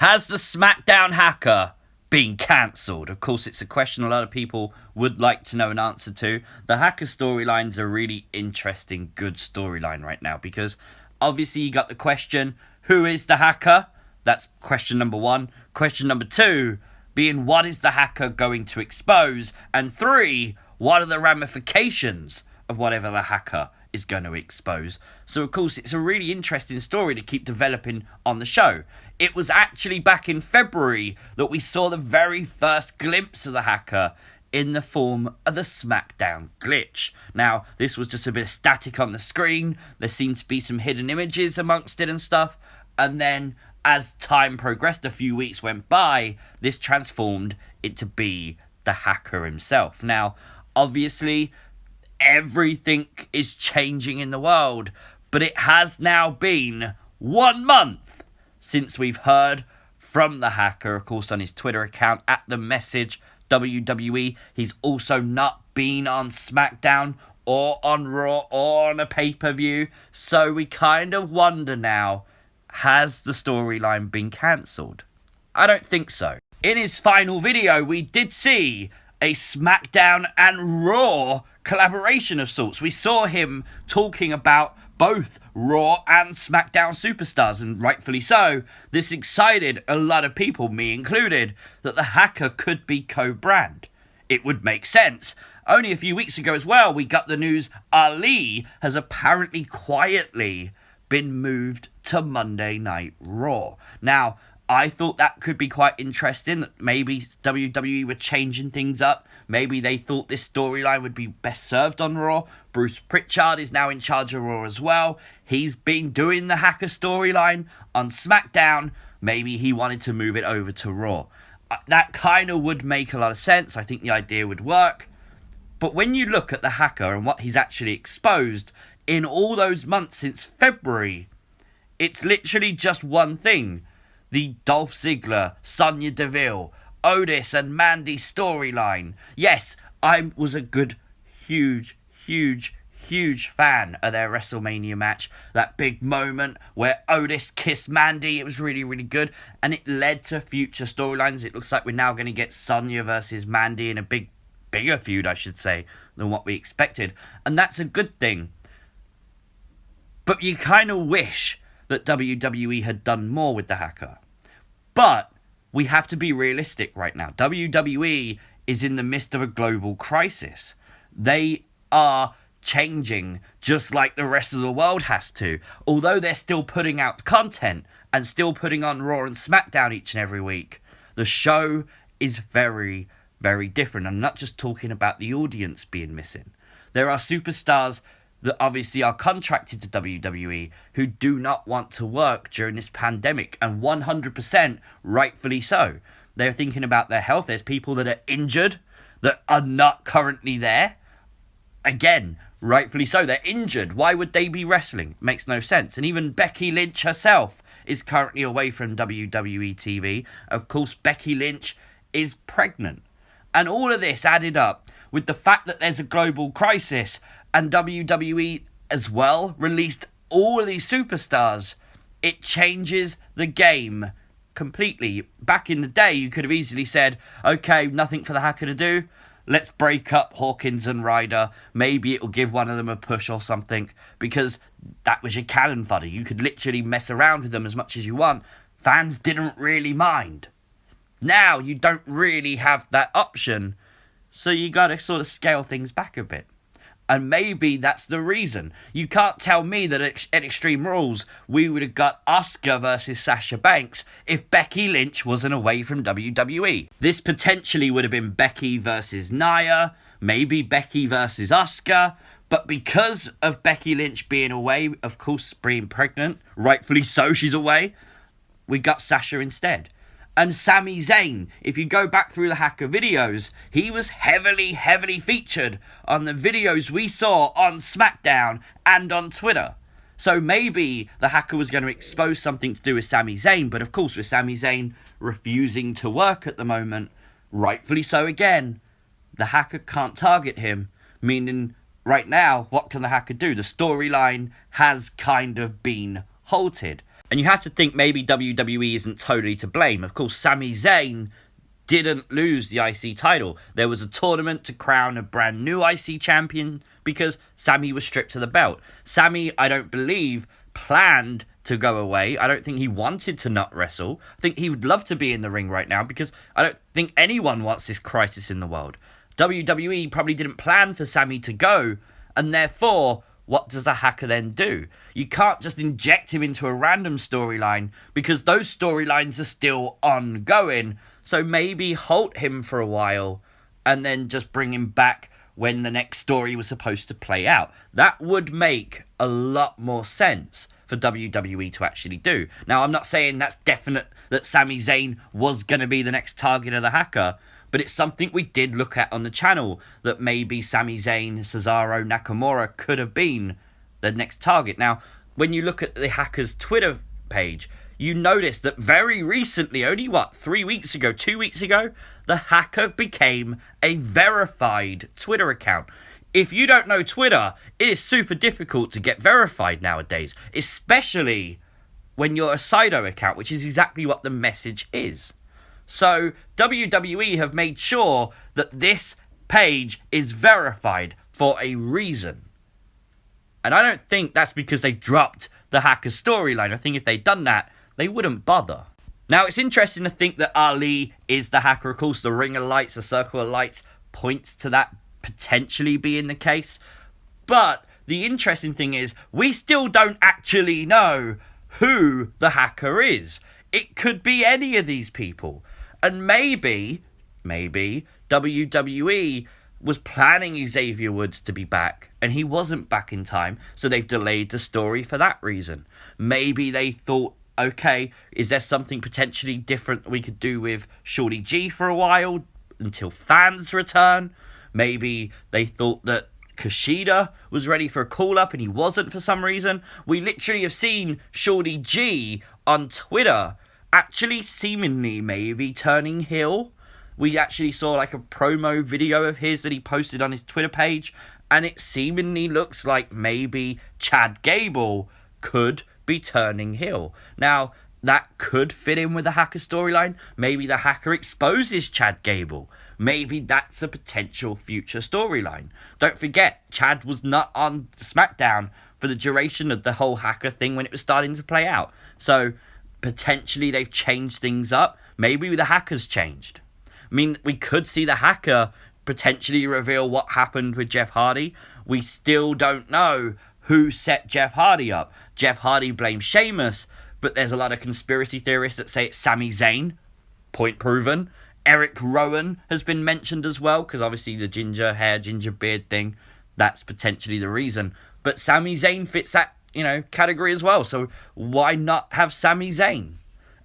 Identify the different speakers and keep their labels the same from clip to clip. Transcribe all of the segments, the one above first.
Speaker 1: Has the Smackdown hacker been cancelled? Of course, it's a question a lot of people would like to know an answer to. The hacker storyline's a really interesting, good storyline right now because obviously you got the question, who is the hacker? That's question number one. Question number two being, what is the hacker going to expose? And three, what are the ramifications of whatever the hacker is going to expose? So, of course, it's a really interesting story to keep developing on the show. It was actually back in February that we saw the very first glimpse of the hacker in the form of the Smackdown glitch. Now, this was just a bit of static on the screen. There seemed to be some hidden images amongst it and stuff. And then, as time progressed, a few weeks went by, this transformed it to be the hacker himself. Now, obviously, everything is changing in the world, but it has now been 1 month since we've heard from the hacker, of course, on his Twitter account, at the message WWE. He's also not been on SmackDown or on Raw or on a pay-per-view. So we kind of wonder now, has the storyline been cancelled? I don't think so. In his final video, we did see a SmackDown and Raw collaboration of sorts. We saw him talking about both Raw and SmackDown superstars, and rightfully so. This excited a lot of people, me included, that the hacker could be co-brand. It would make sense. Only a few weeks ago as well, we got the news Ali has apparently quietly been moved to Monday Night Raw. Now, I thought that could be quite interesting, that maybe WWE were changing things up. Maybe they thought this storyline would be best served on Raw. Bruce Pritchard is now in charge of Raw as well. He's been doing the hacker storyline on SmackDown. Maybe he wanted to move it over to Raw. That kind of would make a lot of sense. I think the idea would work. But when you look at the hacker and what he's actually exposed in all those months since February, it's literally just one thing. The Dolph Ziggler, Sonya Deville, Otis and Mandy storyline. Yes, I was a good, huge fan of their WrestleMania match. That big moment where Otis kissed Mandy. It was really, really good. And it led to future storylines. It looks like we're now going to get Sonya versus Mandy in a bigger feud, I should say, than what we expected. And that's a good thing. But you kind of wish that WWE had done more with the hacker. But we have to be realistic right now. WWE is in the midst of a global crisis. They are changing just like the rest of the world has to. Although they're still putting out content and still putting on Raw and SmackDown each and every week, the show is very, very different. I'm not just talking about the audience being missing. There are superstars that obviously are contracted to WWE who do not want to work during this pandemic, and 100% rightfully so. They're thinking about their health. There's people that are injured that are not currently there. Again, rightfully so. They're injured. Why would they be wrestling? Makes no sense. And even Becky Lynch herself is currently away from WWE TV. Of course, Becky Lynch is pregnant. And all of this added up with the fact that there's a global crisis and WWE as well released all of these superstars, it changes the game completely. Back in the day, you could have easily said, okay, nothing for the hacker to do. Let's break up Hawkins and Ryder. Maybe it'll give one of them a push or something, because that was your cannon fodder. You could literally mess around with them as much as you want. Fans didn't really mind. Now you don't really have that option, so you got to sort of scale things back a bit. And maybe that's the reason. You can't tell me that at Extreme Rules we would have got Asuka versus Sasha Banks if Becky Lynch wasn't away from WWE. This potentially would have been Becky versus Nia, maybe Becky versus Asuka, but because of Becky Lynch being away, of course being pregnant, rightfully so she's away, we got Sasha instead. And Sami Zayn, if you go back through the hacker videos, he was heavily featured on the videos we saw on SmackDown and on Twitter. So maybe the hacker was going to expose something to do with Sami Zayn, but of course with Sami Zayn refusing to work at the moment, rightfully so again, the hacker can't target him, meaning right now, what can the hacker do? The storyline has kind of been halted. And you have to think maybe WWE isn't totally to blame. Of course, Sami Zayn didn't lose the IC title. There was a tournament to crown a brand new IC champion because Sami was stripped of the belt. Sami, I don't believe, planned to go away. I don't think he wanted to not wrestle. I think he would love to be in the ring right now because I don't think anyone wants this crisis in the world. WWE probably didn't plan for Sami to go, and therefore, what does the hacker then do? You can't just inject him into a random storyline because those storylines are still ongoing. So maybe halt him for a while and then just bring him back when the next story was supposed to play out. That would make a lot more sense for WWE to actually do. Now, I'm not saying that's definite that Sami Zayn was going to be the next target of the hacker, but it's something we did look at on the channel, that maybe Sami Zayn, Cesaro, Nakamura could have been the next target. Now, when you look at the hacker's Twitter page, you notice that very recently, only 2 weeks ago, the hacker became a verified Twitter account. If you don't know Twitter, it is super difficult to get verified nowadays, especially when you're a Sido account, which is exactly what the message is. So WWE have made sure that this page is verified for a reason. And I don't think that's because they dropped the hacker storyline. I think if they'd done that, they wouldn't bother. Now, it's interesting to think that Ali is the hacker. Of course, the ring of lights, the circle of lights points to that potentially being the case. But the interesting thing is, we still don't actually know who the hacker is. It could be any of these people. And maybe WWE was planning Xavier Woods to be back, and he wasn't back in time, so they've delayed the story for that reason. Maybe they thought, okay, is there something potentially different we could do with Shorty G for a while until fans return? Maybe they thought that Kushida was ready for a call-up and he wasn't for some reason. We literally have seen Shorty G on Twitter actually seemingly maybe turning heel. We actually saw like a promo video of his that he posted on his Twitter page, and it seemingly looks like maybe Chad Gable could be turning heel. Now, that could fit in with the hacker storyline. Maybe the hacker exposes Chad Gable. Maybe that's a potential future storyline. Don't forget, Chad was not on Smackdown for the duration of the whole hacker thing when it was starting to play out. So, potentially they've changed things up. Maybe the hacker's changed. I mean, we could see the hacker potentially reveal what happened with Jeff Hardy. We still don't know who set Jeff Hardy up. Jeff Hardy blames Sheamus, but there's a lot of conspiracy theorists that say it's Sami Zayn. Point proven. Eric Rowan has been mentioned as well, because obviously the ginger hair, ginger beard thing, that's potentially the reason. But Sami Zayn fits that, category as well. So why not have Sami Zayn?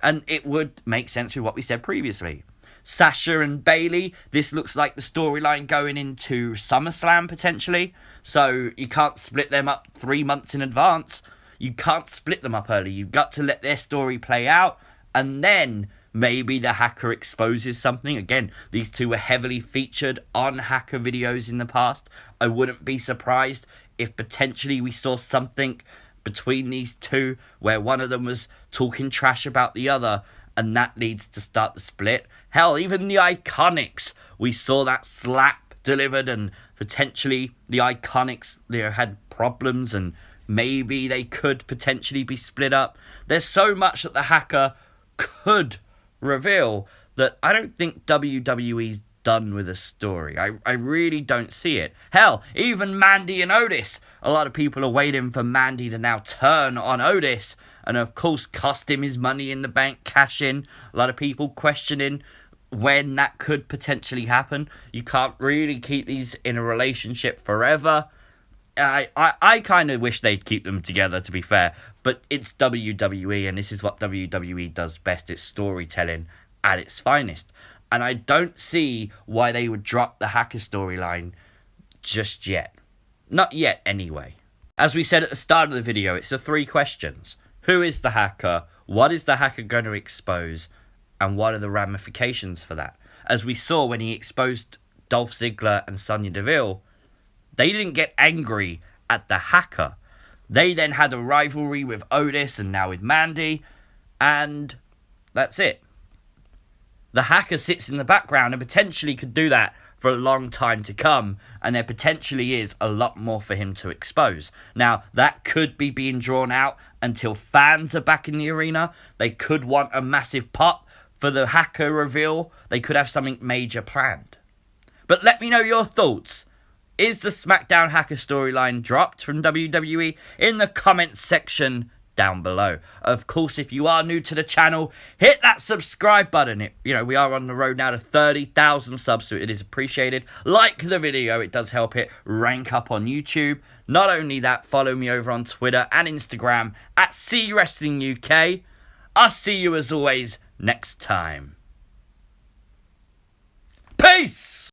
Speaker 1: And it would make sense with what we said previously. Sasha and Bayley, this looks like the storyline going into SummerSlam potentially. So you can't split them up 3 months in advance. You can't split them up early. You've got to let their story play out, and then maybe the hacker exposes something. Again, these two were heavily featured on hacker videos in the past. I wouldn't be surprised if potentially we saw something between these two where one of them was talking trash about the other, and that leads to start the split. Hell, even the Iconics, we saw that slap delivered, and potentially the Iconics had problems, and maybe they could potentially be split up. There's so much that the hacker could reveal that I don't think WWE's done with a story. I really don't see it. Hell, even Mandy and Otis. A lot of people are waiting for Mandy to now turn on Otis, and of course cost him his money in the bank, cash in. A lot of people questioning when that could potentially happen. You can't really keep these in a relationship forever. I kind of wish they'd keep them together, to be fair. But it's WWE, and this is what WWE does best. It's storytelling at its finest. And I don't see why they would drop the hacker storyline just yet. Not yet, anyway. As we said at the start of the video, it's the 3 questions. Who is the hacker? What is the hacker going to expose? And what are the ramifications for that? As we saw when he exposed Dolph Ziggler and Sonya Deville, they didn't get angry at the hacker. They then had a rivalry with Otis and now with Mandy, and that's it. The hacker sits in the background and potentially could do that for a long time to come, and there potentially is a lot more for him to expose. Now, that could be being drawn out until fans are back in the arena. They could want a massive pop for the hacker reveal. They could have something major planned. But let me know your thoughts. Is the Smackdown hacker storyline dropped from WWE? In the comments section down below. Of course, if you are new to the channel, hit that subscribe button. We are on the road now to 30,000 subs, so it is appreciated. Like the video, it does help it rank up on YouTube. Not only that, follow me over on Twitter and Instagram at CWrestlingUK. I'll see you as always next time. Peace!